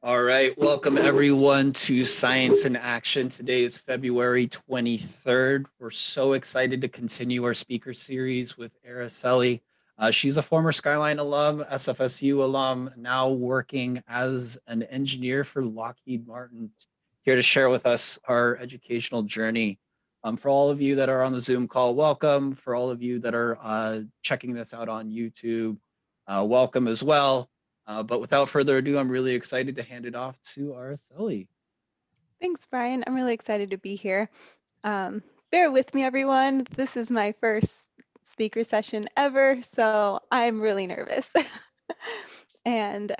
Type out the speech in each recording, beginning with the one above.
All right, welcome everyone to Science in Action. Today is February 23rd. We're so excited to continue our speaker series with Araceli. She's a former Skyline alum, SFSU alum, now working as an engineer for Lockheed Martin, here to share with us our educational journey. For all of you that are on the Zoom call, welcome. For all of you that are checking this out on YouTube, welcome as well. But without further ado, I'm really excited to hand it off to Araceli. Thanks, Brian. I'm really excited to be here. Bear with me, everyone. This is my first speaker session ever, so I'm really nervous. and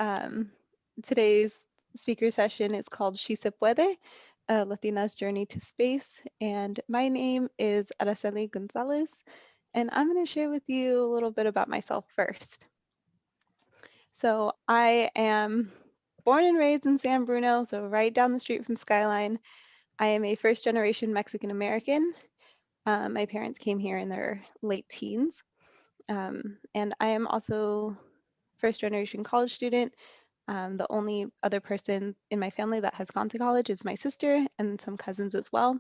Today's speaker session is called She Se Puede, a Latina's Journey to Space. And my name is Araceli Gonzalez, and I'm going to share with you a little bit about myself first. So I am born and raised in San Bruno, so right down the street from Skyline. I am a first generation Mexican American. My parents came here in their late teens. And I am also first generation college student. The only other person in my family that has gone to college is my sister and some cousins as well.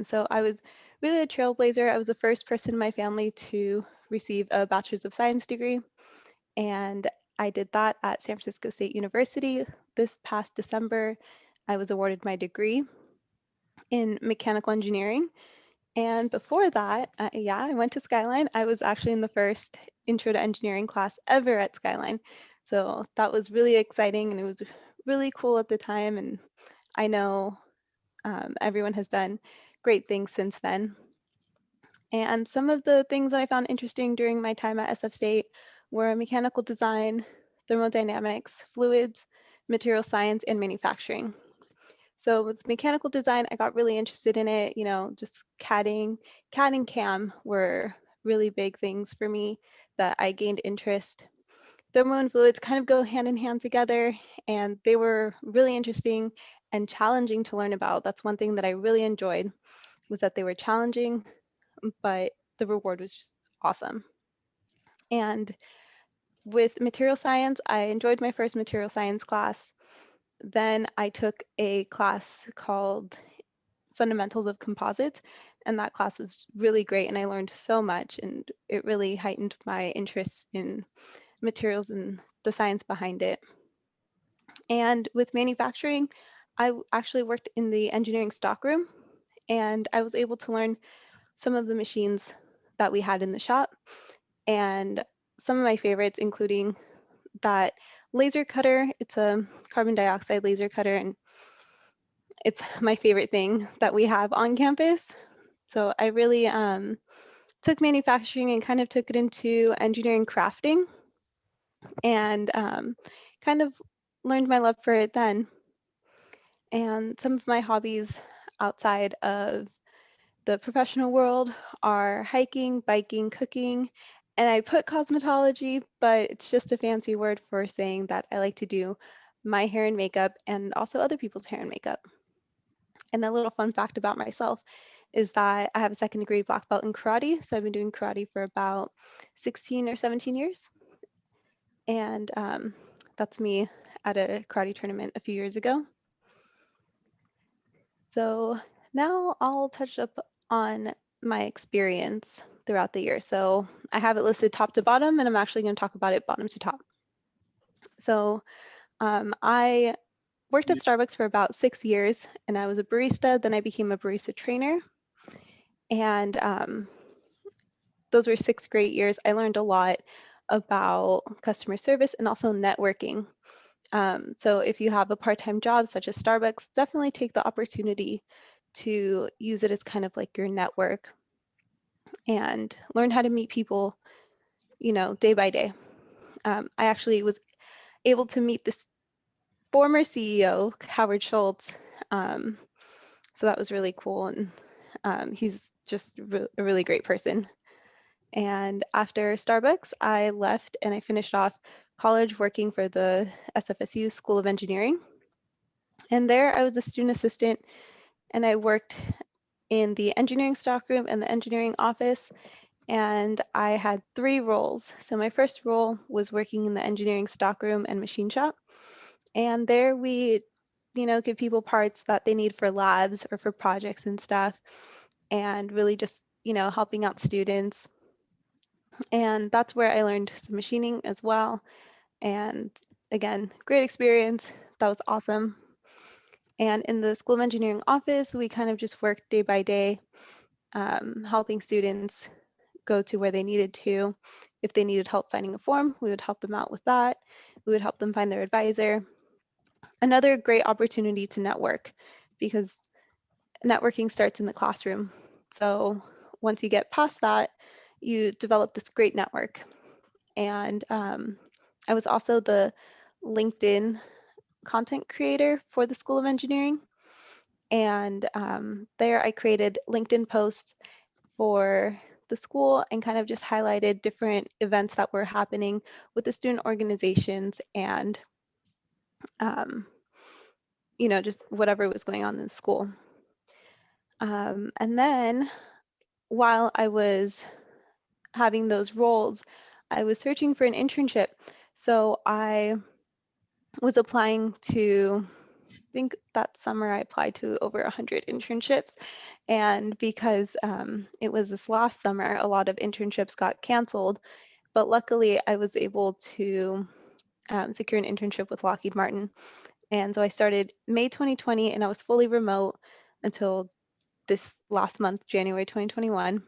So I was really a trailblazer. I was the first person in my family to receive a Bachelor's of Science degree. And I did that at San Francisco State University. This past December, I was awarded my degree in mechanical engineering. And before that, I went to Skyline. I was actually in the first intro to engineering class ever at Skyline. So that was really exciting and it was really cool at the time. And I know everyone has done great things since then. And some of the things that I found interesting during my time at SF State were mechanical design, thermodynamics, fluids, material science, and manufacturing. So with mechanical design, I got really interested in it. Just CADing. CAD and CAM were really big things for me that I gained interest. Thermo and fluids kind of go hand in hand together, and they were really interesting and challenging to learn about. That's one thing that I really enjoyed, was that they were challenging, but the reward was just awesome. And with material science, I enjoyed my first material science class. Then I took a class called Fundamentals of Composites, and that class was really great and I learned so much, and it really heightened my interest in materials and the science behind it. And with manufacturing, actually worked in the engineering stockroom, and I was able to learn some of the machines that we had in the shop, and some of my favorites including that laser cutter. It's a carbon dioxide laser cutter, and it's my favorite thing that we have on campus. So I really took manufacturing and kind of took it into engineering crafting, and kind of learned my love for it then. And some of my hobbies outside of the professional world are hiking, biking, cooking, and I put cosmetology, but it's just a fancy word for saying that I like to do my hair and makeup and also other people's hair and makeup. And a little fun fact about myself is that I have a second degree black belt in karate. So I've been doing karate for about 16 or 17 years. And that's me at a karate tournament a few years ago. So now I'll touch up on my experience throughout the year. So I have it listed top to bottom, and I'm actually going to talk about it bottom to top. So I worked at Starbucks for about 6 years, and I was a barista. Then I became a barista trainer. And those were 6 great years. I learned a lot about customer service and also networking. So if you have a part-time job such as Starbucks, definitely take the opportunity to use it as kind of like your network and learn how to meet people, day by day. I actually was able to meet this former CEO, Howard Schultz. So that was really cool. And he's just a really great person. And after Starbucks, I left and I finished off college working for the SFSU School of Engineering. And there I was a student assistant, and I worked in the engineering stockroom and the engineering office. And I had 3 roles. So my first role was working in the engineering stockroom and machine shop. And there we, give people parts that they need for labs or for projects and stuff, and really just, helping out students. And that's where I learned some machining as well. And again, great experience. That was awesome. And in the School of Engineering office, we kind of just worked day by day, helping students go to where they needed to. If they needed help finding a form, we would help them out with that. We would help them find their advisor. Another great opportunity to network, because networking starts in the classroom. So once you get past that, you develop this great network. And I was also the LinkedIn content creator for the School of Engineering. And there I created LinkedIn posts for the school and kind of just highlighted different events that were happening with the student organizations and, um, just whatever was going on in the school. And then while I was having those roles, I was searching for an internship. So I was applying to, I think that summer I applied to over 100 internships. And because it was this last summer, a lot of internships got canceled. But luckily, I was able to secure an internship with Lockheed Martin. And so I started May 2020, and I was fully remote until this last month, January 2021.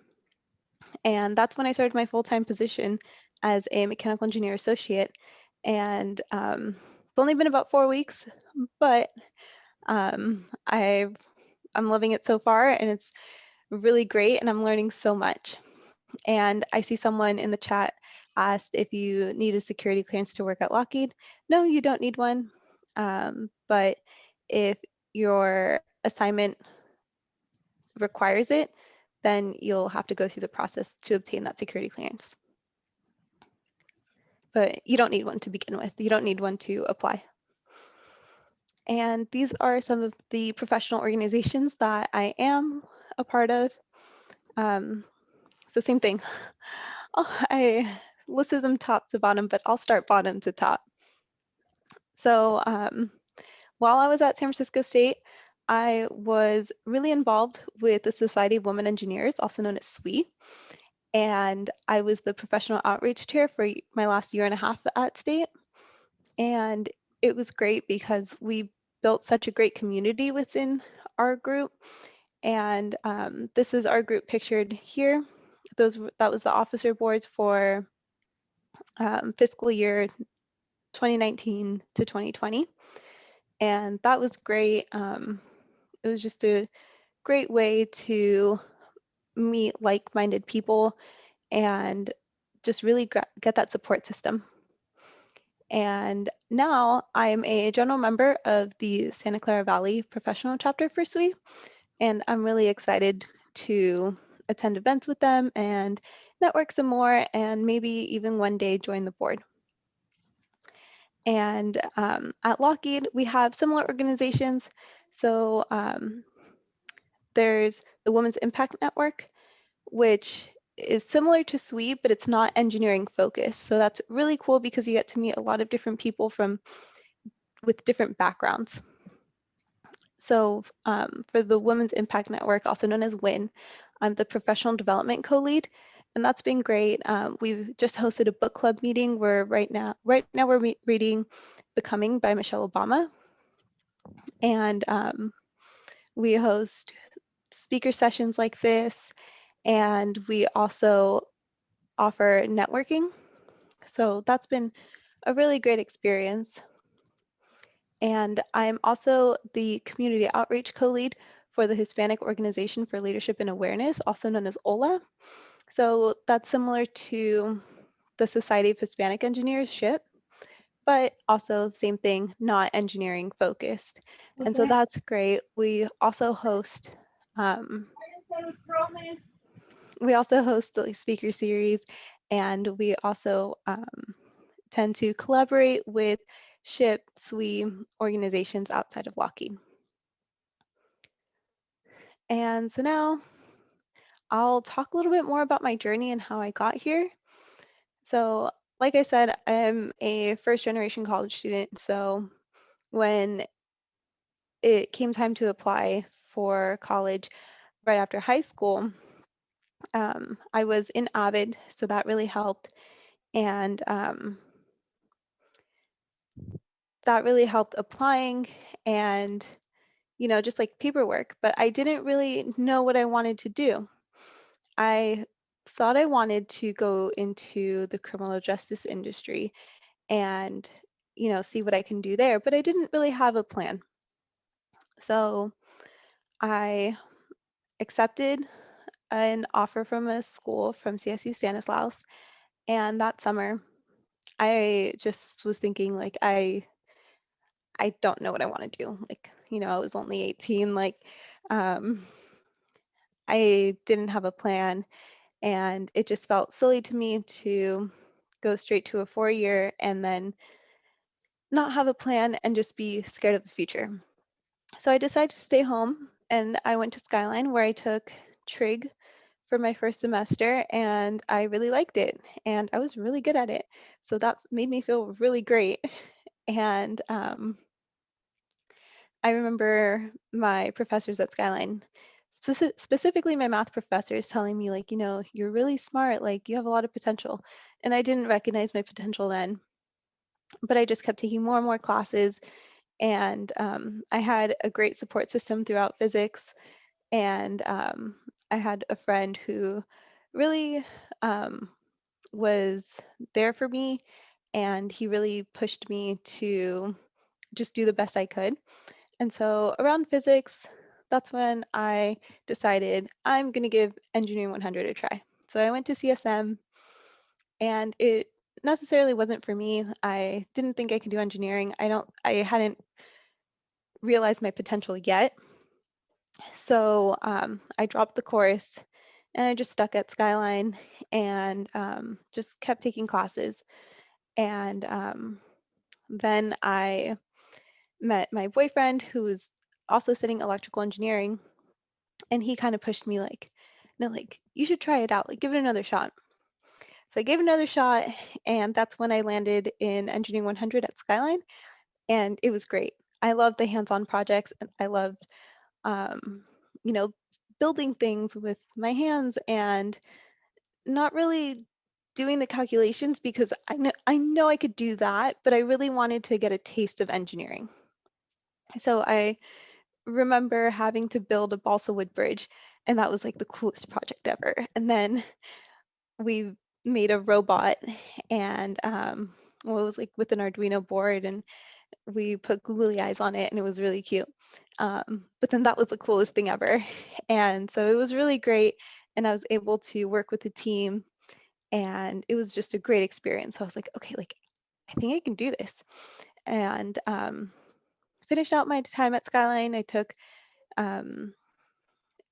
And that's when I started my full-time position as a mechanical engineer associate. And it's only been about 4 weeks, but I'm loving it so far, and it's really great, and I'm learning so much. And I see someone in the chat asked if you need a security clearance to work at Lockheed. No, you don't need one. But if your assignment requires it, then you'll have to go through the process to obtain that security clearance. But you don't need one to begin with. You don't need one to apply. And these are some of the professional organizations that I am a part of. So same thing. I listed them top to bottom, but I'll start bottom to top. So while I was at San Francisco State, I was really involved with the Society of Women Engineers, also known as SWE. And I was the professional outreach chair for my last year and a half at State. And it was great because we built such a great community within our group. And this is our group pictured here. That was the officer boards for fiscal year 2019 to 2020. And that was great. It was just a great way to meet like-minded people and just really get that support system. And now I am a general member of the Santa Clara Valley Professional Chapter for SWE, and I'm really excited to attend events with them and network some more, and maybe even one day join the board. And at Lockheed, we have similar organizations. So there's the Women's Impact Network, which is similar to SWE, but it's not engineering focused. So that's really cool because you get to meet a lot of different people with different backgrounds. So for the Women's Impact Network, also known as WIN, I'm the professional development co-lead, and that's been great. We've just hosted a book club meeting where right now we're reading Becoming by Michelle Obama. And we host speaker sessions like this, and we also offer networking. So that's been a really great experience. And I'm also the community outreach co-lead for the Hispanic Organization for Leadership and Awareness, also known as OLA. So that's similar to the Society of Hispanic Engineers, SHIP, but also same thing, not engineering focused. And so that's great. We also host the speaker series, and we also tend to collaborate with SHIP, SWE organizations outside of Lockheed. And so now I'll talk a little bit more about my journey and how I got here. So like I said, I'm a first generation college student. So when it came time to apply for college right after high school, I was in Avid, so that really helped. And that really helped applying and, just like paperwork. But I didn't really know what I wanted to do. I thought I wanted to go into the criminal justice industry and, see what I can do there, but I didn't really have a plan. So I accepted an offer from a school from CSU Stanislaus. And that summer, I just was thinking, like, I don't know what I want to do. Like, I was only 18. Like, um, I didn't have a plan, and it just felt silly to me to go straight to a 4-year and then not have a plan and just be scared of the future. So I decided to stay home, and I went to Skyline where I took trig for my first semester, and I really liked it, and I was really good at it. So that made me feel really great. And I remember my professors at Skyline, specifically my math professors, telling me, like, you're really smart, like, you have a lot of potential. And I didn't recognize my potential then, but I just kept taking more and more classes. And I had a great support system throughout physics. And I had a friend who really um, was there for me, and he really pushed me to just do the best I could. And so around physics, that's when I decided I'm going to give Engineering 100 a try. So I went to CSM, and it necessarily wasn't for me. I didn't think I could do engineering. I hadn't realized my potential yet. So I dropped the course, and I just stuck at Skyline and just kept taking classes. And then I met my boyfriend, who was also studying electrical engineering, and he kind of pushed me, like, no, like, you should try it out, like, give it another shot. So I gave it another shot, and that's when I landed in Engineering 100 at Skyline, and it was great. I loved the hands-on projects, and I loved, um, you know, building things with my hands and not really doing the calculations, because I know I could do that, but I really wanted to get a taste of engineering. So I remember having to build a balsa wood bridge, and that was like the coolest project ever. And then we made a robot, and well, it was like with an Arduino board, and we put googly eyes on it, and it was really cute. But then that was the coolest thing ever. And so it was really great, and I was able to work with the team, and it was just a great experience. So I was like, okay, like, I think I can do this. And finished out my time at Skyline. I took um,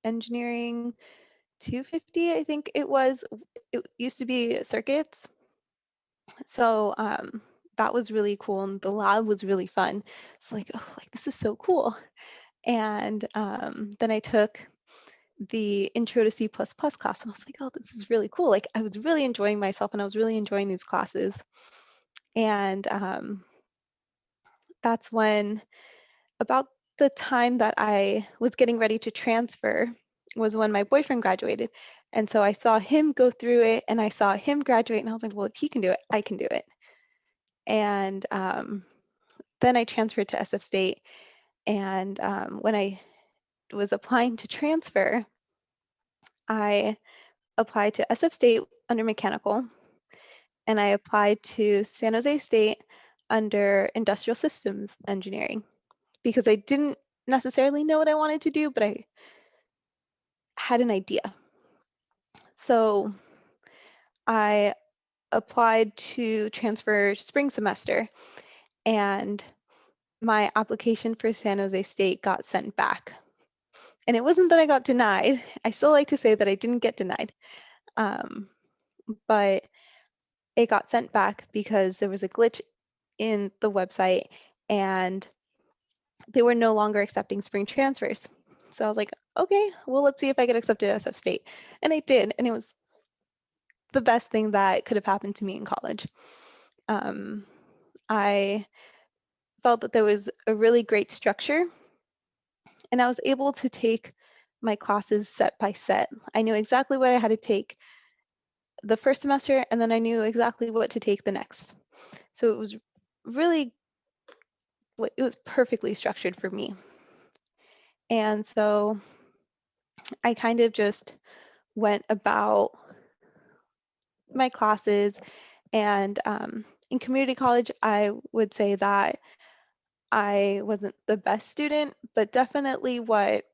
engineering 250, I think it was. It used to be circuits. So that was really cool, and the lab was really fun. It's like, oh, like, this is so cool. And then I took the intro to C++ class, and I was like, oh, this is really cool. Like, I was really enjoying myself, and I was really enjoying these classes. And that's when, about the time that I was getting ready to transfer, was when my boyfriend graduated. And so I saw him go through it, and I saw him graduate, and I was like, well, if he can do it, I can do it. And then I transferred to SF State. And when I was applying to transfer, I applied to SF State under mechanical, and I applied to San Jose State under industrial systems engineering, because I didn't necessarily know what I wanted to do, but I had an idea. So I applied to transfer spring semester, and my application for San Jose State got sent back. And it wasn't that I got denied. I still like to say that I didn't get denied, but it got sent back because there was a glitch in the website, and they were no longer accepting spring transfers. So I was like, okay, well, let's see if I get accepted at SF State. And I did, and it was the best thing that could have happened to me in college. I felt that there was a really great structure, and I was able to take my classes set by set. I knew exactly what I had to take the first semester, and then I knew exactly what to take the next. So it was really, it was perfectly structured for me. And so I kind of just went about my classes. And in community college, I would say that I wasn't the best student, but definitely what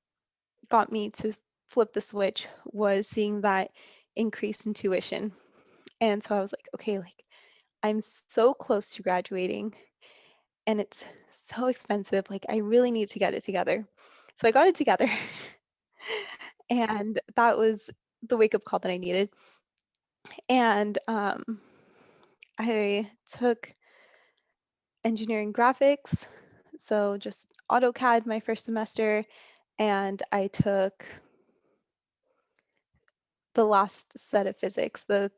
got me to flip the switch was seeing that increase in tuition. And so I was like, okay, like I'm so close to graduating and it's so expensive. Like I really need to get it together. So I got it together. And that was the wake up call that I needed. And I took engineering graphics, so just AutoCAD my first semester, and I took the last set of physics, the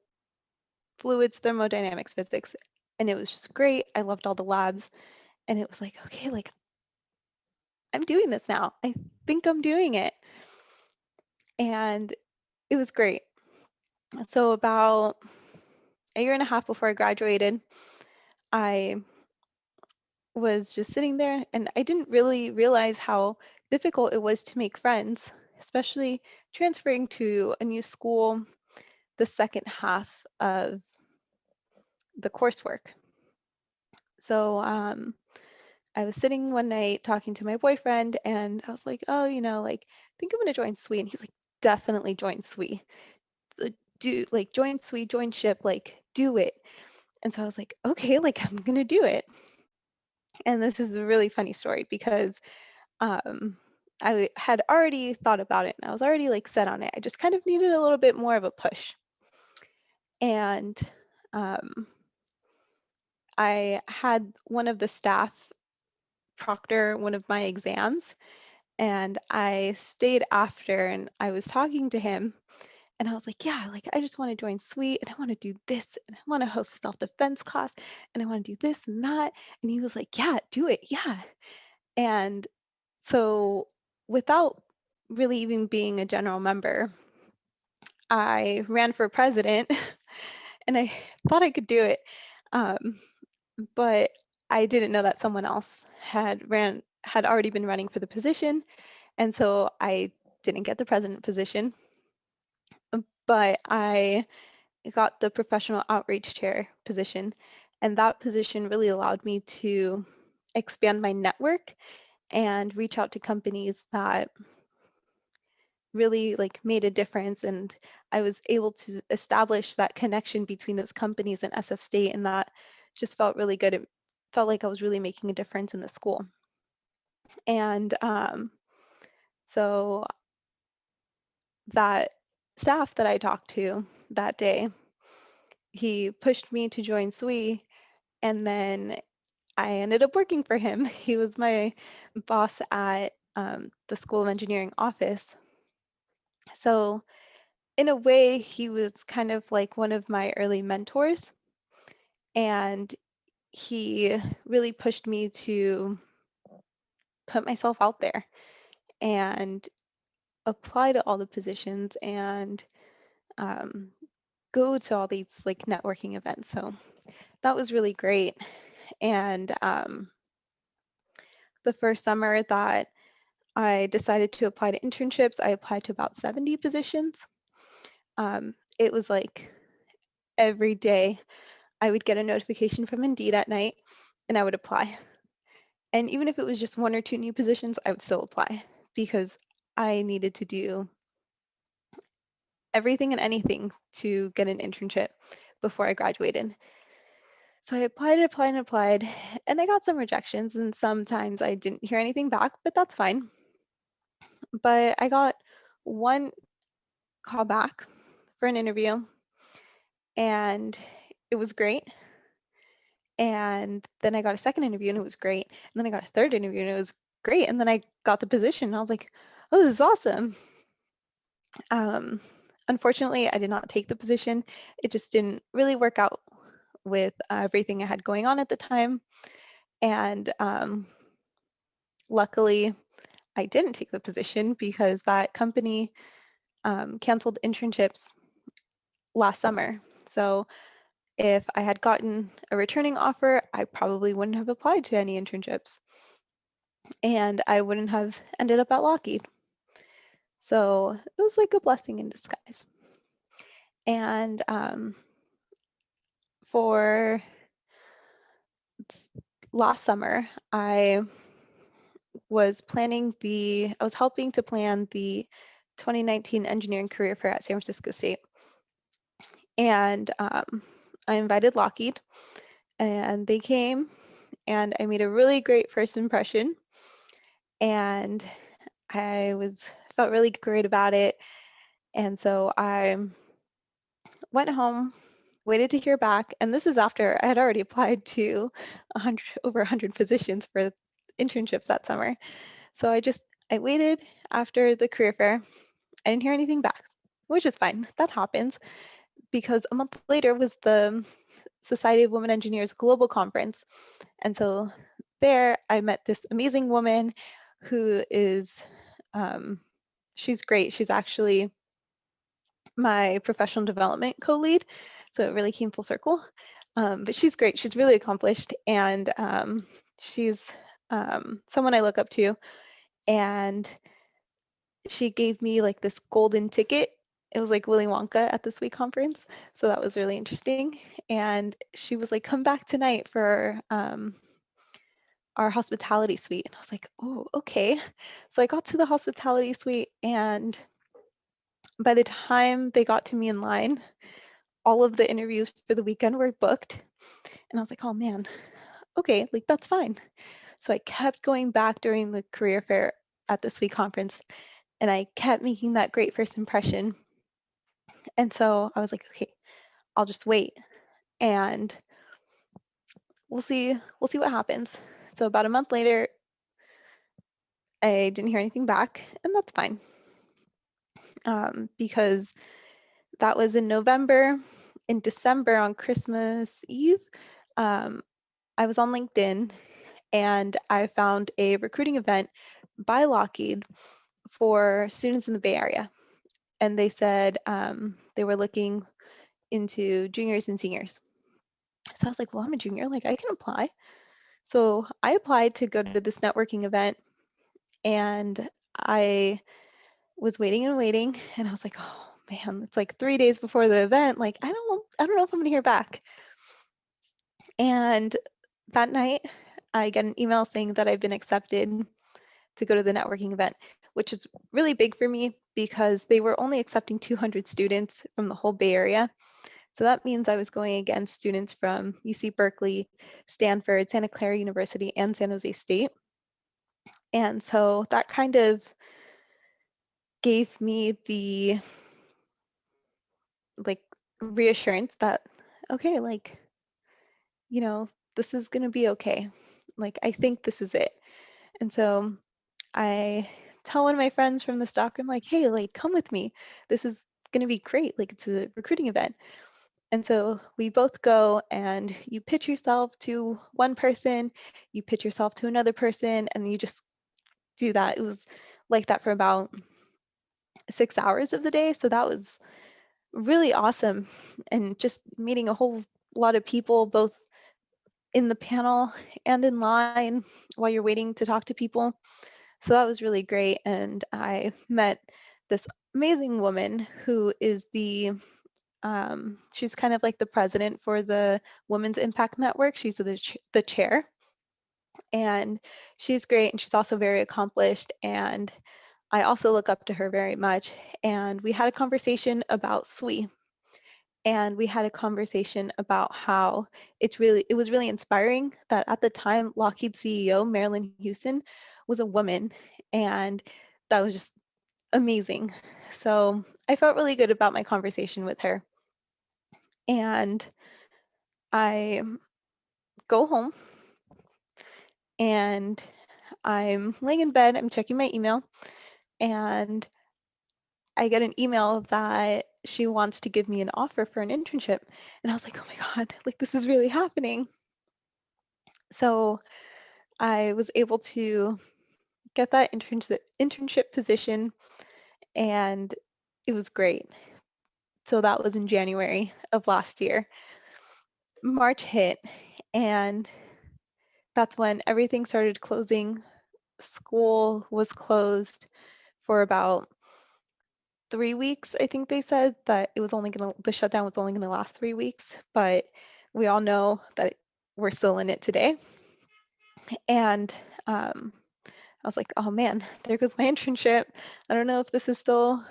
fluids thermodynamics physics, and it was just great. I loved all the labs, and it was like, okay, like I'm doing this now. I think I'm doing it. And it was great. So about a year and a half before I graduated, I was just sitting there and I didn't really realize how difficult it was to make friends, especially transferring to a new school the second half of the coursework. So I was sitting one night talking to my boyfriend and I was like, oh, like, I think I'm gonna join SWE. And he's like, definitely join SWE. Do like join SWE, join ship, like do it. And so I was like, okay, like I'm gonna do it. And this is a really funny story because um, I had already thought about it and I was already like set on it. I just kind of needed a little bit more of a push. And um, I had one of the staff proctor one of my exams and I stayed after and I was talking to him and I was like, yeah, like I just want to join SWE and I want to do this and I want to host a self-defense class and I want to do this and that. And he was like, yeah, do it. Yeah. And so without really even being a general member, I ran for president and I thought I could do it. Um, but I didn't know that someone else had already been running for the position. And so I didn't get the president position, but I got the professional outreach chair position. And that position really allowed me to expand my network and reach out to companies that really like made a difference, and I was able to establish that connection between those companies and SF State, and that just felt really good. It felt like I was really making a difference in the school. And so that staff that I talked to that day, he pushed me to join SWE, and then I ended up working for him. He was my boss at the School of Engineering office. So in a way, he was kind of like one of my early mentors, and he really pushed me to put myself out there and apply to all the positions and um, go to all these like networking events. So that was really great. And the first summer that I decided to apply to internships, I applied to about 70 positions. It was like every day I would get a notification from Indeed at night and I would apply. And even if it was just one or two new positions, I would still apply because I needed to do everything and anything to get an internship before I graduated. So I applied, and I got some rejections, and sometimes I didn't hear anything back, but that's fine. But I got one call back for an interview, and it was great. And then I got a second interview, and it was great. And then I got a third interview, and it was great. And then I got the position, and I was like, oh, this is awesome. Um, Unfortunately, I did not take the position. It just didn't really work out with everything I had going on at the time. And luckily, I didn't take the position because that company canceled internships last summer. So if I had gotten a returning offer, I probably wouldn't have applied to any internships and I wouldn't have ended up at Lockheed. So it was like a blessing in disguise. And for last summer, I was helping to plan the 2019 Engineering Career Fair at San Francisco State. And I invited Lockheed, and they came, and I made a really great first impression. And felt really great about it. And so I went home, waited to hear back, and this is after I had already applied to over 100 positions for internships that summer. So I waited after the career fair. I didn't hear anything back, which is fine. That happens because a month later was the Society of Women Engineers Global Conference. And so there I met this amazing woman who is, she's great. She's actually my professional development co-lead. So it really came full circle. But she's great. She's really accomplished. And she's someone I look up to. And she gave me like this golden ticket. It was like Willy Wonka at the Sweet Conference. So that was really interesting. And she was like, come back tonight for our hospitality suite. And I was like, oh, okay. So I got to the hospitality suite, and by the time they got to me in line, all of the interviews for the weekend were booked. And I was like, oh man, okay, like that's fine. So I kept going back during the career fair at this week conference, and I kept making that great first impression. And so I was like, okay, I'll just wait and we'll see what happens. So about a month later, I didn't hear anything back, and that's fine. Because that was in November. In December on Christmas Eve, um, I was on LinkedIn and I found a recruiting event by Lockheed for students in the Bay Area. And they said they were looking into juniors and seniors. So I was like, well, I'm a junior, like I can apply. So I applied to go to this networking event, and I was waiting and waiting, and I was like, oh man, it's like 3 days before the event. Like I don't know if I'm gonna hear back. And that night, I get an email saying that I've been accepted to go to the networking event, which is really big for me because they were only accepting 200 students from the whole Bay Area. So that means I was going against students from UC Berkeley, Stanford, Santa Clara University, and San Jose State. And so that kind of gave me the like reassurance that, okay, like, you know, this is going to be okay. Like, I think this is it. And so I tell one of my friends from the stock room, like, hey, like, come with me. This is going to be great. Like, it's a recruiting event. And so we both go, and you pitch yourself to one person, you pitch yourself to another person, and you just do that. It was like that for about 6 hours of the day. So that was really awesome. And just meeting a whole lot of people, both in the panel and in line while you're waiting to talk to people. So that was really great. And I met this amazing woman who is she's kind of like the president for the Women's Impact Network. She's the chair. And she's great. And she's also very accomplished. And I also look up to her very much. And we had a conversation about SWE. And we had a conversation about how it was really inspiring that at the time Lockheed CEO Marilyn Houston was a woman, and that was just amazing. So I felt really good about my conversation with her. And I go home, and I'm laying in bed, I'm checking my email, and I get an email that she wants to give me an offer for an internship. And I was like, oh my God, like this is really happening. So I was able to get that internship position, and it was great. So that was in January of last year. March hit, and that's when everything started closing. School was closed for about 3 weeks. I think they said that the shutdown was only gonna last 3 weeks, but we all know that we're still in it today. And I was like, oh man, there goes my internship. I don't know if this is still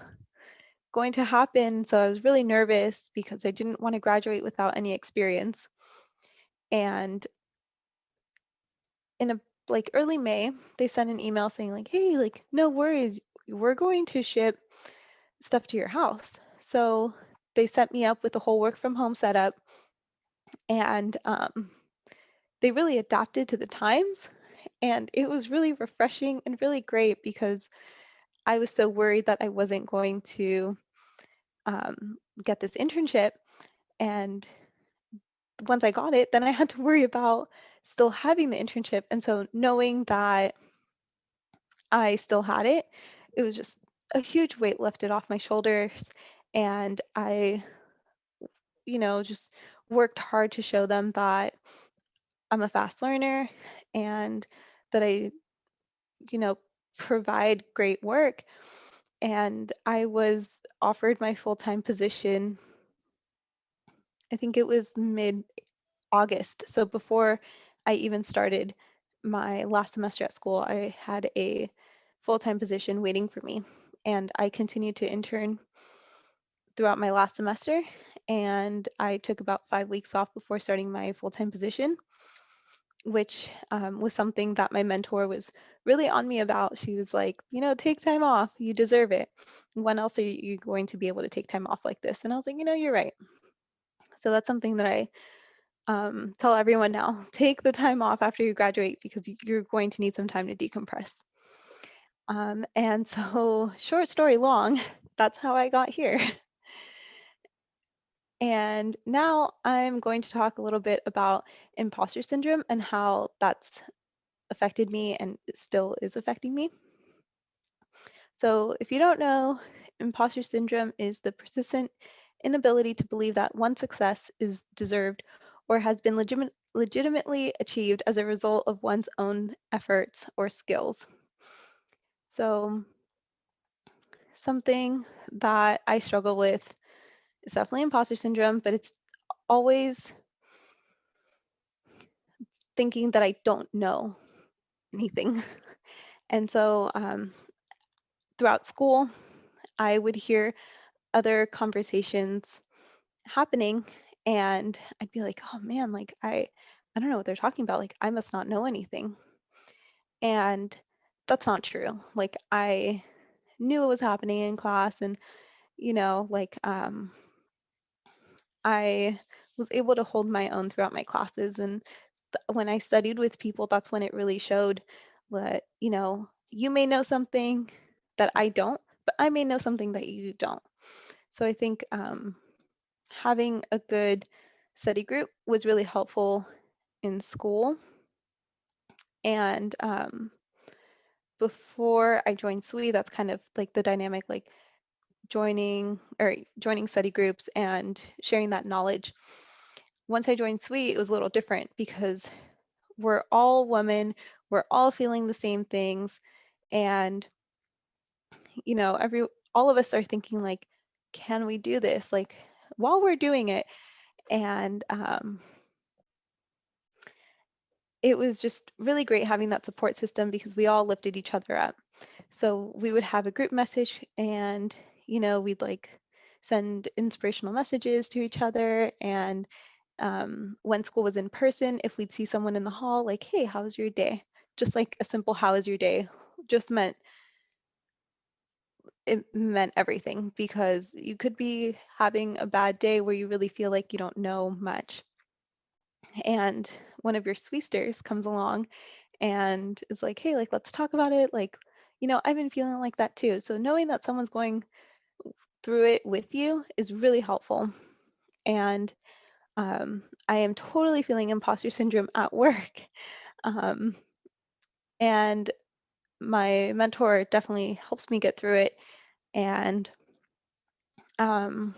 going to happen. So I was really nervous because I didn't want to graduate without any experience. And in a like early May, they sent an email saying like, hey, like no worries, we're going to ship stuff to your house. So they set me up with a whole work from home setup, and they really adapted to the times. And it was really refreshing and really great because I was so worried that I wasn't going to get this internship. And once I got it, then I had to worry about still having the internship. And so knowing that I still had it, it was just a huge weight lifted off my shoulders. And I, just worked hard to show them that I'm a fast learner and that I, you know, provide great work. And I was offered my full-time position, I think it was mid-August. So before I even started my last semester at school, I had a full-time position waiting for me. And I continued to intern throughout my last semester. And I took about 5 weeks off before starting my full-time position, which was something that my mentor was really on me about. She was like, take time off. You deserve it. When else are you going to be able to take time off like this? And I was like, you're right. So that's something that I tell everyone now. Take the time off after you graduate because you're going to need some time to decompress. And so, short story long, that's how I got here. And now I'm going to talk a little bit about imposter syndrome and how that's affected me and it still is affecting me. So, if you don't know, imposter syndrome is the persistent inability to believe that one's success is deserved or has been legitimately achieved as a result of one's own efforts or skills. So, something that I struggle with is definitely imposter syndrome, but it's always thinking that I don't know anything. And so, throughout school, I would hear other conversations happening, and I'd be like, oh man, like I don't know what they're talking about, like I must not know anything. And that's not true. Like I knew it was happening in class, and like I was able to hold my own throughout my classes. And when I studied with people, that's when it really showed that you may know something that I don't, but I may know something that you don't. So I think having a good study group was really helpful in school. And before I joined SWE, that's kind of like the dynamic, like joining study groups and sharing that knowledge. Once I joined SWE, it was a little different because we're all women, we're all feeling the same things, and every all of us are thinking like, can we do this? Like while we're doing it, and it was just really great having that support system because we all lifted each other up. So we would have a group message, and we'd like send inspirational messages to each other. And when school was in person, if we'd see someone in the hall, like, hey, how was your day? Just like a simple how was your day just meant everything, because you could be having a bad day where you really feel like you don't know much. And one of your Swesters comes along and is like, hey, like, let's talk about it. Like, I've been feeling like that too. So knowing that someone's going through it with you is really helpful. And I am totally feeling imposter syndrome at work. Um, And my mentor definitely helps me get through it. And um,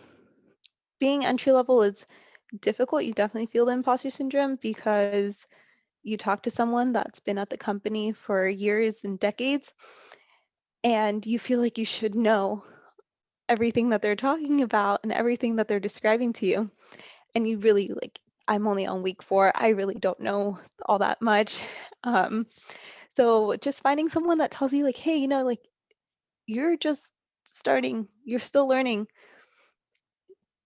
being entry level is difficult. You definitely feel the imposter syndrome because you talk to someone that's been at the company for years and decades, and you feel like you should know everything that they're talking about and everything that they're describing to you. And you really like, I'm only on week 4. I really don't know all that much. Um, so just finding someone that tells you like, hey, like you're just starting, you're still learning,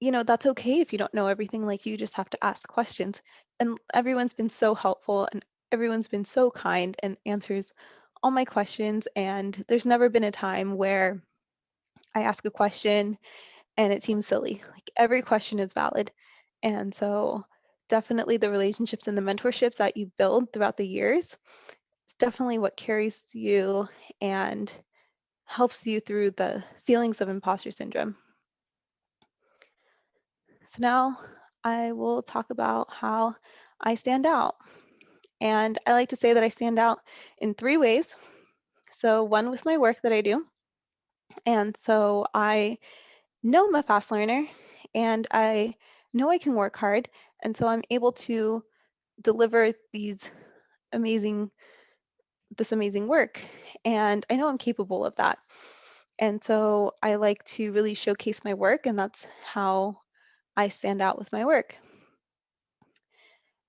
that's okay if you don't know everything. Like you just have to ask questions. And everyone's been so helpful and everyone's been so kind and answers all my questions. And there's never been a time where I ask a question and it seems silly. Like every question is valid. And so definitely the relationships and the mentorships that you build throughout the years is definitely what carries you and helps you through the feelings of imposter syndrome. So now I will talk about how I stand out. And I like to say that I stand out in 3 ways. So one with my work that I do. And so I know I'm a fast learner and I know I can work hard. And so I'm able to deliver amazing, this amazing work. And I know I'm capable of that. And so I like to really showcase my work, and that's how I stand out with my work.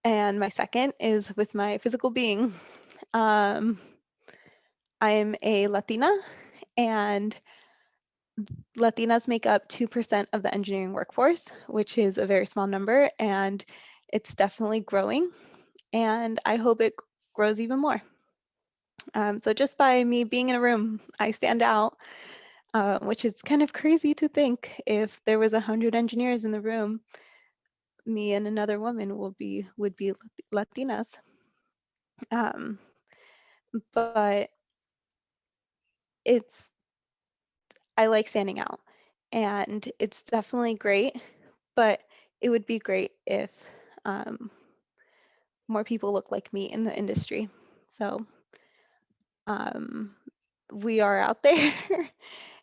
And my second is with my physical being. Um, I'm a Latina, and Latinas make up 2% of the engineering workforce, which is a very small number, and it's definitely growing. And I hope it grows even more. So just by me being in a room, I stand out, which is kind of crazy to think. If there was 100 engineers in the room, me and another woman would be Latinas. Um, but it's I like standing out, and it's definitely great. But it would be great if um, more people look like me in the industry. So um, we are out there,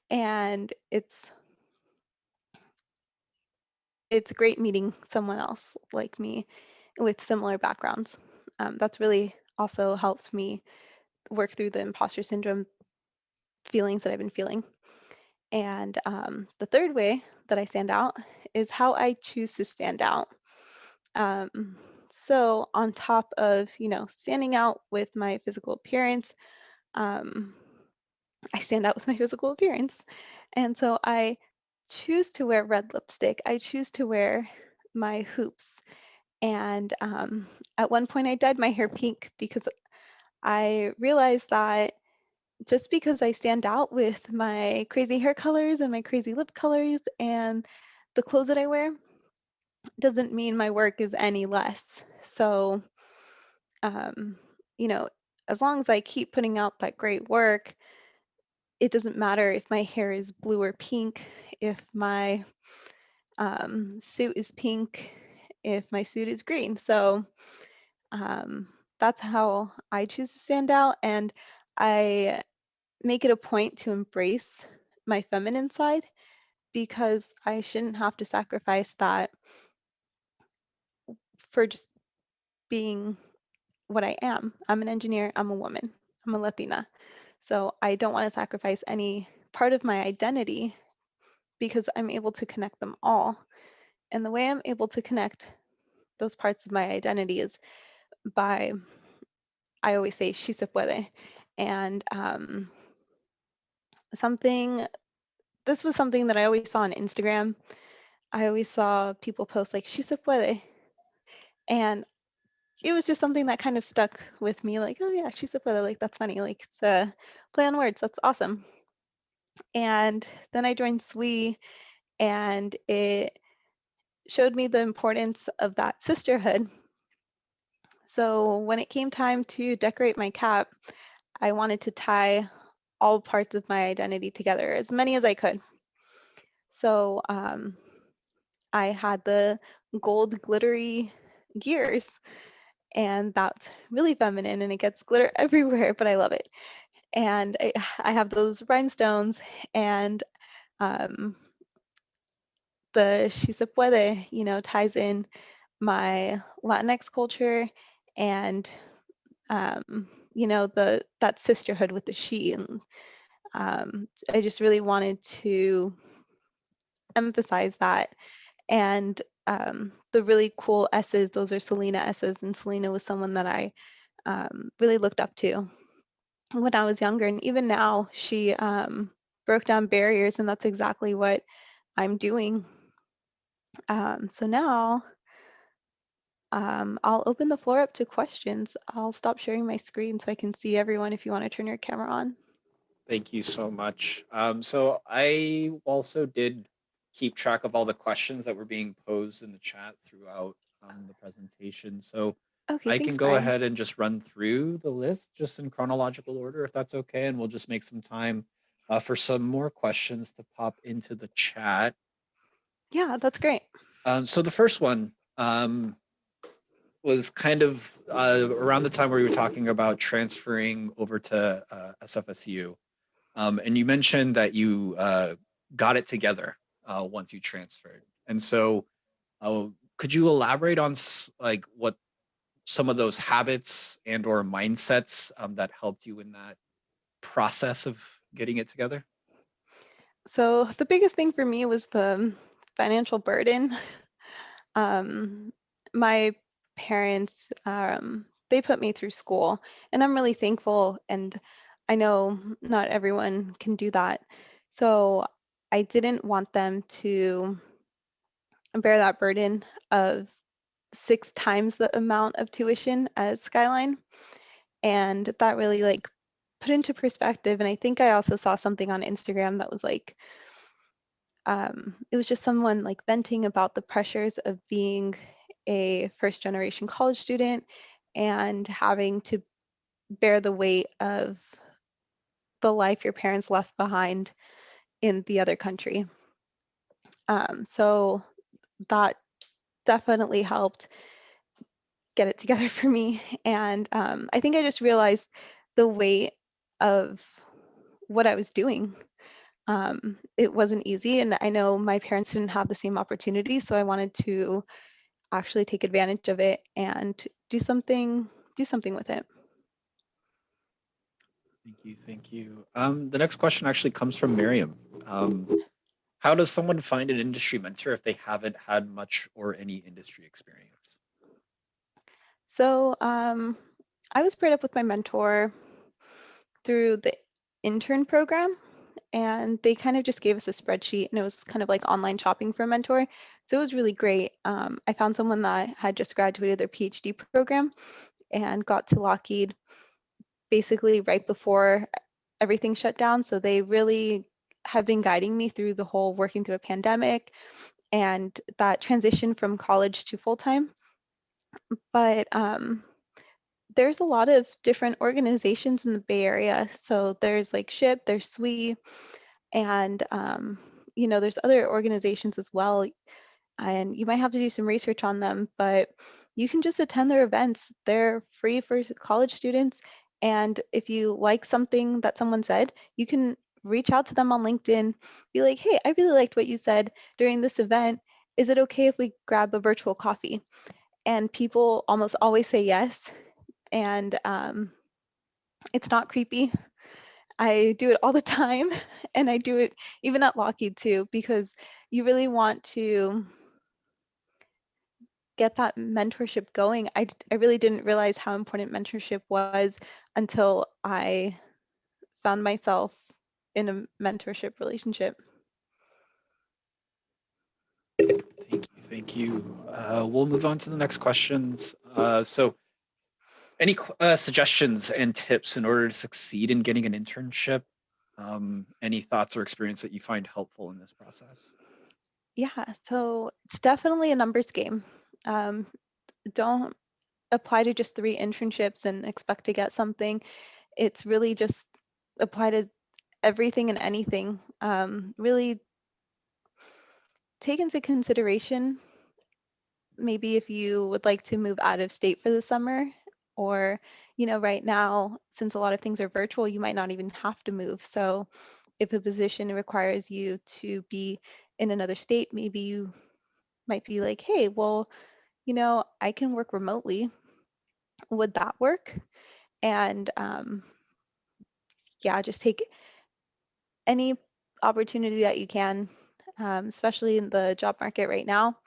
and it's great meeting someone else like me with similar backgrounds. That's really also helps me work through the imposter syndrome feelings that I've been feeling. And the third way that I stand out is how I choose to stand out. Um, so on top of, standing out with my physical appearance, um, I stand out with my physical appearance. And so I choose to wear red lipstick. I choose to wear my hoops. And at one point, I dyed my hair pink because I realized that just because I stand out with my crazy hair colors and my crazy lip colors and the clothes that I wear doesn't mean my work is any less. So, um, you know, as long as I keep putting out that great work, it doesn't matter if my hair is blue or pink, if my suit is pink, if my suit is green. So um, that's how I choose to stand out. And I make it a point to embrace my feminine side because I shouldn't have to sacrifice that for just being what I am. I'm an engineer, I'm a woman, I'm a Latina. So I don't want to sacrifice any part of my identity because I'm able to connect them all. And the way I'm able to connect those parts of my identity is by, I always say, "Si se puede." And something, this was something that I always saw on Instagram. I always saw people post like, "Si se puede." And it was just something that kind of stuck with me, like, oh yeah, she's a puede, like that's funny, like it's a play on words, that's awesome. And then I joined SWE, and it showed me the importance of that sisterhood. So when it came time to decorate my cap, I wanted to tie all parts of my identity together, as many as I could. So I had the gold glittery gears, and that's really feminine and it gets glitter everywhere, but I love it. And I have those rhinestones, and um, the She Se Puede, ties in my Latinx culture and the that sisterhood with the she. And I just really wanted to emphasize that. And the really cool S's, those are Selena S's, and Selena was someone that I really looked up to when I was younger. And even now, she broke down barriers, and that's exactly what I'm doing. So now I'll open the floor up to questions. I'll stop sharing my screen so I can see everyone if you want to turn your camera on. Thank you so much. So I also did keep track of all the questions that were being posed in the chat throughout the presentation. So Okay, I can thanks, go Brian. ahead and just run through the list just in chronological order, if that's okay. And we'll just make some time for some more questions to pop into the chat. Yeah, that's great. So the first one was kind of around the time where we were talking about transferring over to SFSU. And you mentioned that you got it together once you transferred. And so could you elaborate on like what some of those habits and or mindsets that helped you in that process of getting it together? So the biggest thing for me was the financial burden. Um, my parents, they put me through school, and I'm really thankful. And I know not everyone can do that. So I didn't want them to bear that burden of 6 times the amount of tuition as Skyline. And that really like put into perspective. And I think I also saw something on Instagram that was like, it was just someone like venting about the pressures of being a first generation college student and having to bear the weight of the life your parents left behind in the other country. So that definitely helped get it together for me. And I think I just realized the weight of what I was doing. It wasn't easy, and I know my parents didn't have the same opportunity, so I wanted to actually take advantage of it and do something with it. Thank you. Thank you. The next question actually comes from Miriam. How does someone find an industry mentor if they haven't had much or any industry experience? So I was paired up with my mentor through the intern program, and they kind of just gave us a spreadsheet, and it was kind of like online shopping for a mentor. So it was really great. I found someone that had just graduated their PhD program and got to Lockheed basically right before everything shut down. So they really have been guiding me through the whole working through a pandemic and that transition from college to full time. But there's a lot of different organizations in the Bay Area. So there's like SHIP, there's SWE, and there's other organizations as well. And you might have to do some research on them, but you can just attend their events. They're free for college students. And if you like something that someone said, you can reach out to them on LinkedIn, be like, hey, I really liked what you said during this event. Is it okay if we grab a virtual coffee? And people almost always say yes. And it's not creepy. I do it all the time. And I do it even at Lockheed too, because you really want to get that mentorship going. I really didn't realize how important mentorship was until I found myself in a mentorship relationship. Thank you. Thank you. We'll move on to the next questions. So, any suggestions and tips in order to succeed in getting an internship? Any thoughts or experience that you find helpful in this process? Yeah, so it's definitely a numbers game. Um, don't apply to just 3 internships and expect to get something. It's really just apply to everything and anything. Really take into consideration maybe if you would like to move out of state for the summer, or, right now, since a lot of things are virtual, you might not even have to move. So if a position requires you to be in another state, maybe you might be like, hey, well, I can work remotely. Would that work? And yeah, just take any opportunity that you can, especially in the job market right now.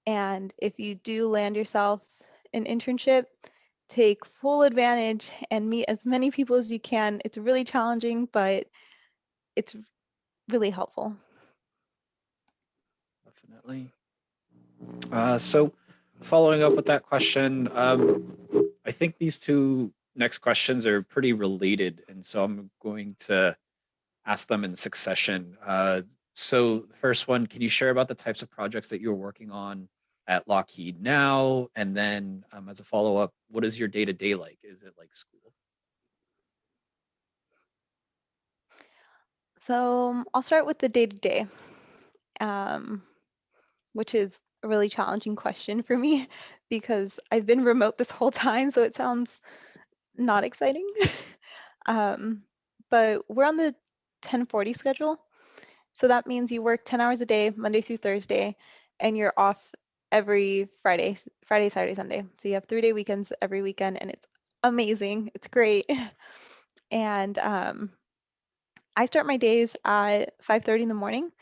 And if you do land yourself an internship, take full advantage and meet as many people as you can. It's really challenging, but it's really helpful. Definitely. So, following up with that question, I think these two next questions are pretty related, and so I'm going to ask them in succession. So, the first one, can you share about the types of projects that you're working on at Lockheed now? And then, as a follow up, what is your day to day like? Is it like school? So I'll start with the day to day, which is a really challenging question for me because I've been remote this whole time, so it sounds not exciting. um, but we're on the 1040 schedule. So that means you work 10 hours a day, Monday through Thursday, and you're off every Friday, Saturday, Sunday. So you have 3-day weekends every weekend, and it's amazing. It's great. And I start my days at 5:30 in the morning,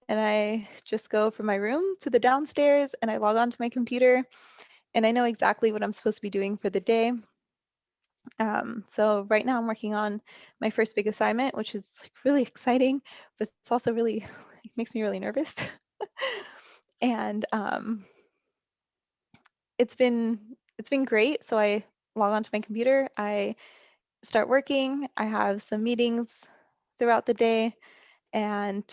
and I just go from my room to the downstairs, and I log on to my computer, and I know exactly what I'm supposed to be doing for the day. So right now I'm working on my first big assignment, which is like really exciting, but it's also really it makes me really nervous. And it's been great. So I log onto my computer, I start working, I have some meetings throughout the day, and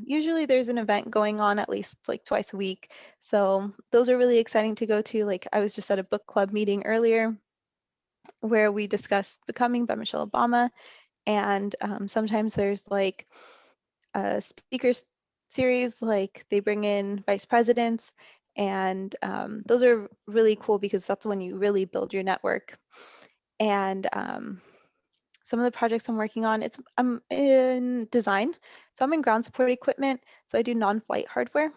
usually there's an event going on at least like twice a week. So those are really exciting to go to. Like I was just at a book club meeting earlier where we discussed Becoming by Michelle Obama, and sometimes there's like a speakers series, like they bring in vice presidents, and those are really cool because that's when you really build your network. And some of the projects I'm working on, I'm in design, so I'm in ground support equipment, so I do non-flight hardware.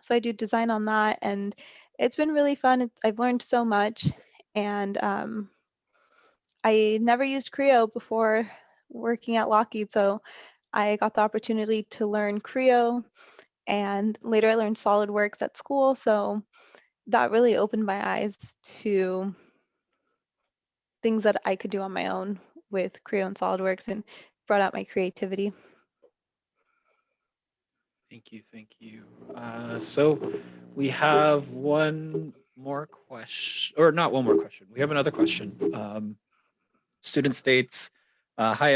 So I do design on that, and it's been really fun. I've learned so much, and I never used Creo before working at Lockheed, so I got the opportunity to learn Creo, and later I learned SolidWorks at school. So that really opened my eyes to things that I could do on my own with Creo and SolidWorks, and brought out my creativity. Thank you. Thank you. So we have one more question, or not one more question. We have another question. Student states, hi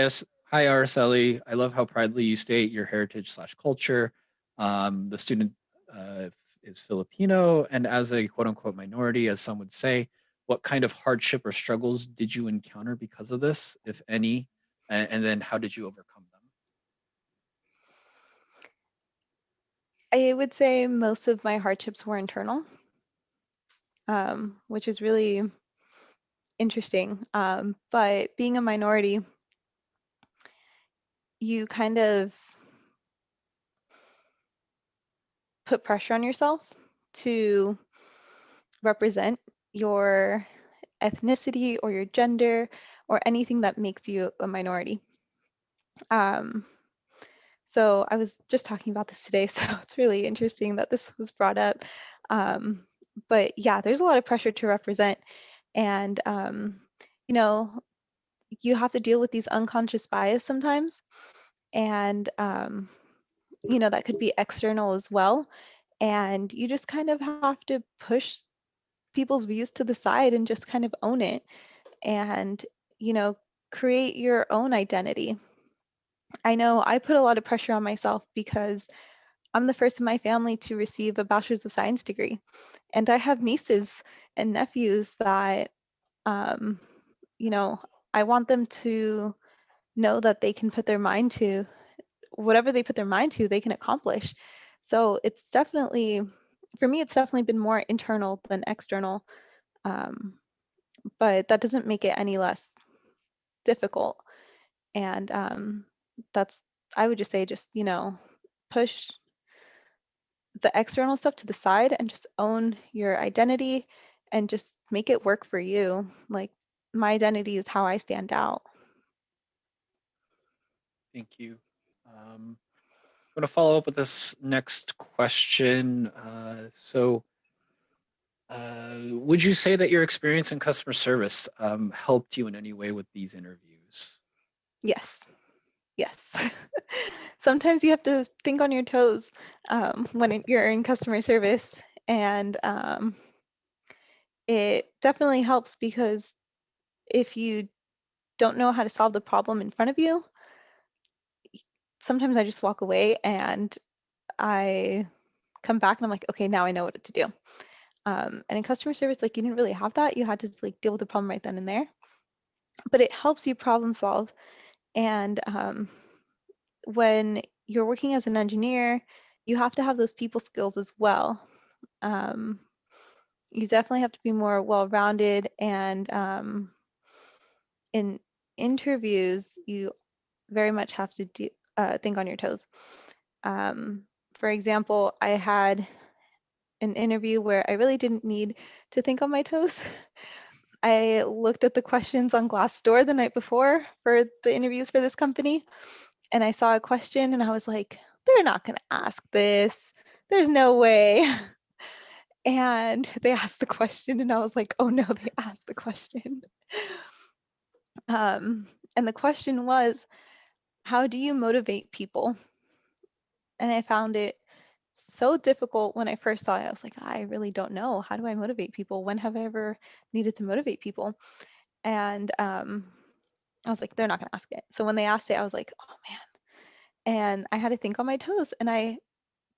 Araceli. I love how proudly you state your heritage slash culture. The student uh, is Filipino, and as a quote unquote minority, as some would say, what kind of hardship or struggles did you encounter because of this, if any? And then how did you overcome them? I would say most of my hardships were internal, which is really interesting. But being a minority, you kind of put pressure on yourself to represent your ethnicity or your gender or anything that makes you a minority. Um, so I was just talking about this today, so it's really interesting that this was brought up. Um, but yeah, there's a lot of pressure to represent, and you know, you have to deal with these unconscious bias sometimes, and that could be external as well. And you just kind of have to push people's views to the side and just kind of own it, and you know create your own identity. I know I put a lot of pressure on myself because I'm the first in my family to receive a bachelor's of science degree, and I have nieces and nephews that um, you know I want them to know that they can put their mind to whatever they put their mind to, they can accomplish. So it's definitely For me, it's definitely been more internal than external, um, but that doesn't make it any less difficult. And that's, I would just say, just, push the external stuff to the side and just own your identity and just make it work for you. Like, my identity is how I stand out. Thank you. I'm going to follow up with this next question. Would you say that your experience in customer service helped you in any way with these interviews? Yes. Yes. Sometimes you have to think on your toes when you're in customer service. And it definitely helps because if you don't know how to solve the problem in front of you, sometimes I just walk away and I come back and I'm like, okay, now I know what to do. And in customer service, like, you didn't really have that. You had to like deal with the problem right then and there. But it helps you problem solve. And when you're working as an engineer, you have to have those people skills as well. Um, you definitely have to be more well-rounded, and in interviews, you very much have to think on your toes. Um, for example, I had an interview where I really didn't need to think on my toes. I looked at the questions on Glassdoor the night before for the interviews for this company, and I saw a question and I was like, they're not going to ask this. There's no way. And they asked the question and I was like, oh no, they asked the question. Um, and the question was, how do you motivate people? And I found it so difficult when I first saw it. I was like, I really don't know. How do I motivate people? When have I ever needed to motivate people? And I was like, they're not going to ask it. So when they asked it, I was like, oh man. And I had to think on my toes. And I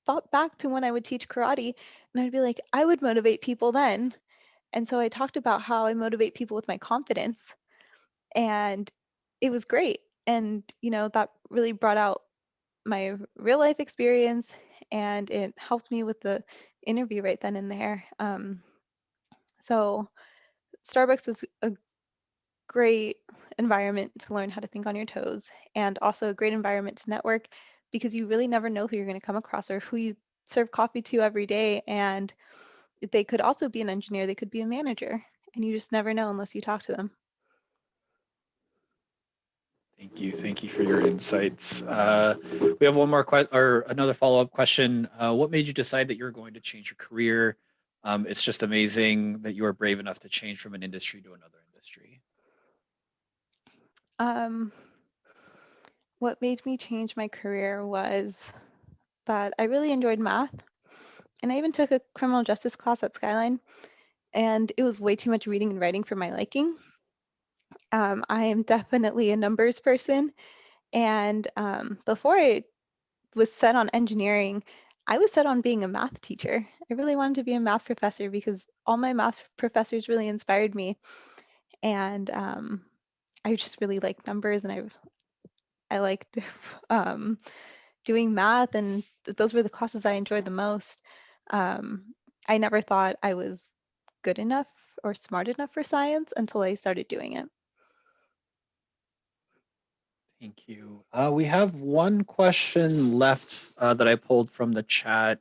thought back to when I would teach karate, and I'd be like, I would motivate people then. And so I talked about how I motivate people with my confidence, and it was great. And, that really brought out my real life experience, and it helped me with the interview right then and there. So Starbucks was a great environment to learn how to think on your toes, and also a great environment to network, because you really never know who you're going to come across or who you serve coffee to every day. And they could also be an engineer, they could be a manager, and you just never know unless you talk to them. Thank you. Thank you for your insights. We have one more or another follow-up question. What made you decide that you're going to change your career? It's just amazing that you are brave enough to change from an industry to another industry. Um, what made me change my career was that I really enjoyed math, and I even took a criminal justice class at Skyline, and it was way too much reading and writing for my liking. I am definitely a numbers person, and before I was set on engineering, I was set on being a math teacher. I really wanted to be a math professor because all my math professors really inspired me, and I just really liked numbers, and I liked um, doing math, and those were the classes I enjoyed the most. Um, I never thought I was good enough or smart enough for science until I started doing it. Thank you. We have one question left that I pulled from the chat.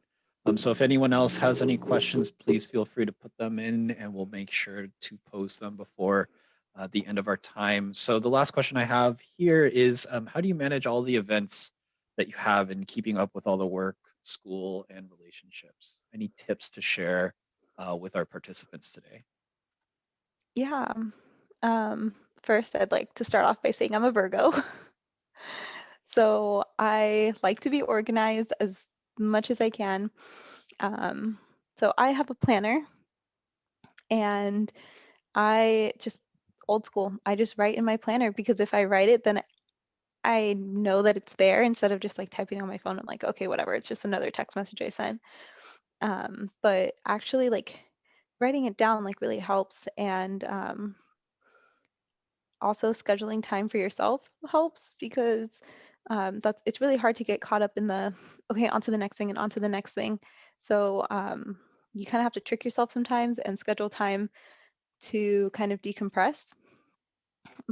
So if anyone else has any questions, please feel free to put them in and we'll make sure to post them before the end of our time. So the last question I have here is how do you manage all the events that you have in keeping up with all the work, school, and relationships? Any tips to share with our participants today? Yeah. Um, First, I'd like to start off by saying I'm a Virgo. So I like to be organized as much as I can. Um, so I have a planner, and I just old school. I just write in my planner, because if I write it, then I know that it's there instead of just like typing on my phone. I'm like, okay, whatever. It's just another text message I sent. But actually, like, writing it down like really helps, and also scheduling time for yourself helps, because it's really hard to get caught up in the okay, on to the next thing and on to the next thing. So you kind of have to trick yourself sometimes and schedule time to kind of decompress.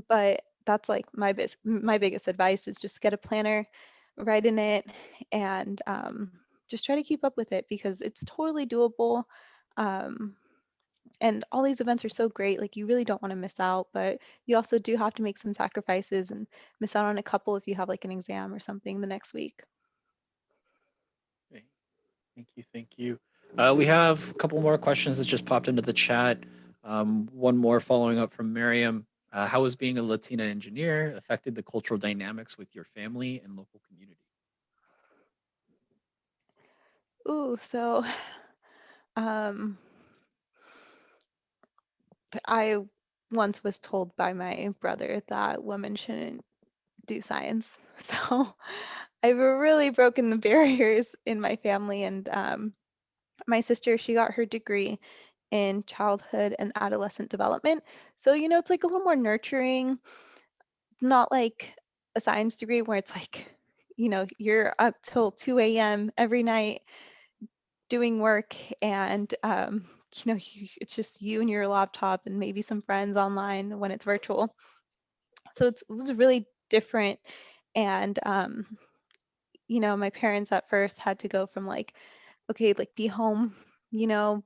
But that's like my biggest advice is just get a planner, write in it, and just try to keep up with it because it's totally doable. Um, and all these events are so great, like you really don't want to miss out, but you also do have to make some sacrifices and miss out on a couple if you have like an exam or something the next week. Okay. Thank you. Thank you. We have a couple more questions that just popped into the chat. One more following up from Miriam. How has being a Latina engineer affected the cultural dynamics with your family and local community? Ooh, so um, I once was told by my brother that women shouldn't do science. So I've really broken the barriers in my family. And my sister, she got her degree in childhood and adolescent development. So, it's like a little more nurturing, not like a science degree where it's like, you're up till 2 a.m. every night doing work and, it's just you and your laptop and maybe some friends online when it's virtual. So it was really different. And, my parents at first had to go from like, okay, like be home,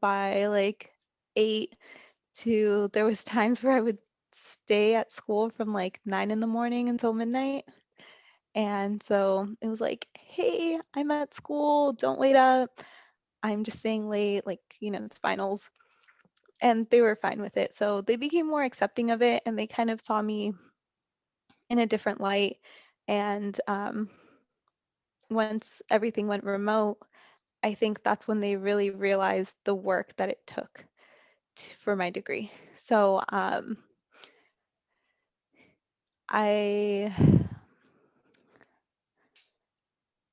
by like 8 to there was times where I would stay at school from like 9 in the morning until midnight. And so it was like, hey, I'm at school, don't wait up. I'm just staying late, like, it's finals. And they were fine with it. So they became more accepting of it and they kind of saw me in a different light. And once everything went remote, I think that's when they really realized the work that it took for my degree. So I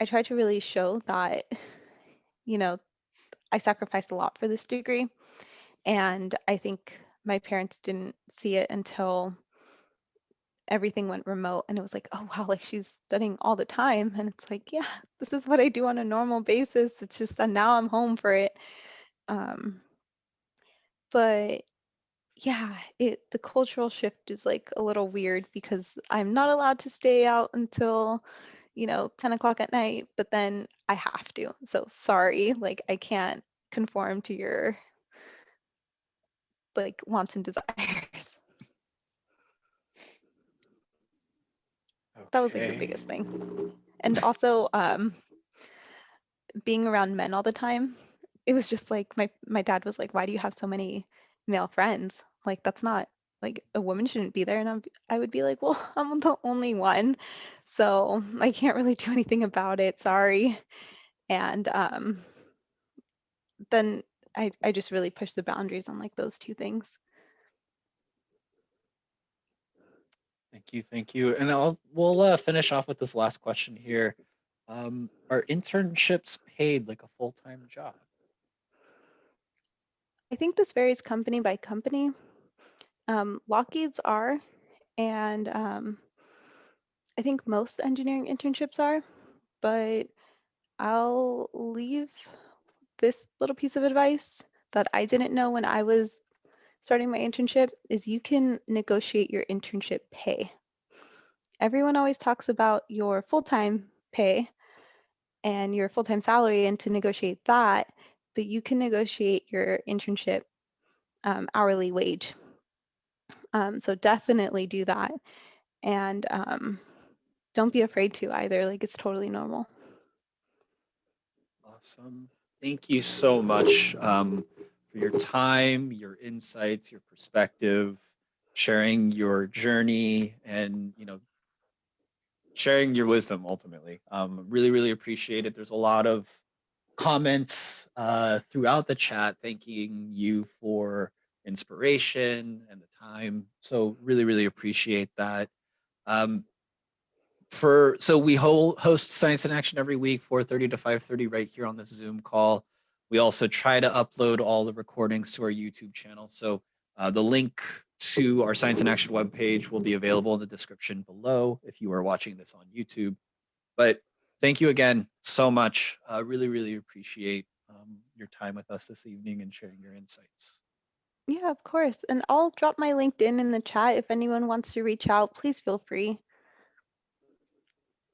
I tried to really show that, you know, I sacrificed a lot for this degree. And I think my parents didn't see it until everything went remote and it was like, oh wow, like she's studying all the time. And it's like, yeah, this is what I do on a normal basis. It's just that now I'm home for it. Um, but yeah, the cultural shift is like a little weird because I'm not allowed to stay out until 10 o'clock at night, but then I have to. So sorry, like I can't conform to your like wants and desires. That was like the Okay. biggest thing. And also being around men all the time, it was just like my dad was like, "Why do you have so many male friends? Like that's not like a woman shouldn't be there." And I would be like, "Well, I'm the only one, so I can't really do anything about it. Sorry." And then I just really pushed the boundaries on like those two things. Thank you. Thank you. And we'll finish off with this last question here. Are internships paid like a full-time job? I think this varies company by company. Lockheed's are, and I think most engineering internships are, but I'll leave this little piece of advice that I didn't know when I was starting my internship is you can negotiate your internship pay. Everyone always talks about your full-time pay and your full-time salary and to negotiate that, but you can negotiate your internship hourly wage. So definitely do that. And don't be afraid to either. Like it's totally normal. Awesome. Thank you so much for your time, your insights, your perspective, sharing your journey, and sharing your wisdom. Ultimately, really, really appreciate it. There's a lot of comments throughout the chat thanking you for inspiration and the time. So really, really appreciate that. Um, so we host Science in Action every week, 4:30 to 5:30, right here on this Zoom call. We also try to upload all the recordings to our YouTube channel. So the link to our Science in Action webpage will be available in the description below if you are watching this on YouTube. But thank you again so much. Really, really appreciate your time with us this evening and sharing your insights. Yeah, of course. And I'll drop my LinkedIn in the chat. If anyone wants to reach out, please feel free.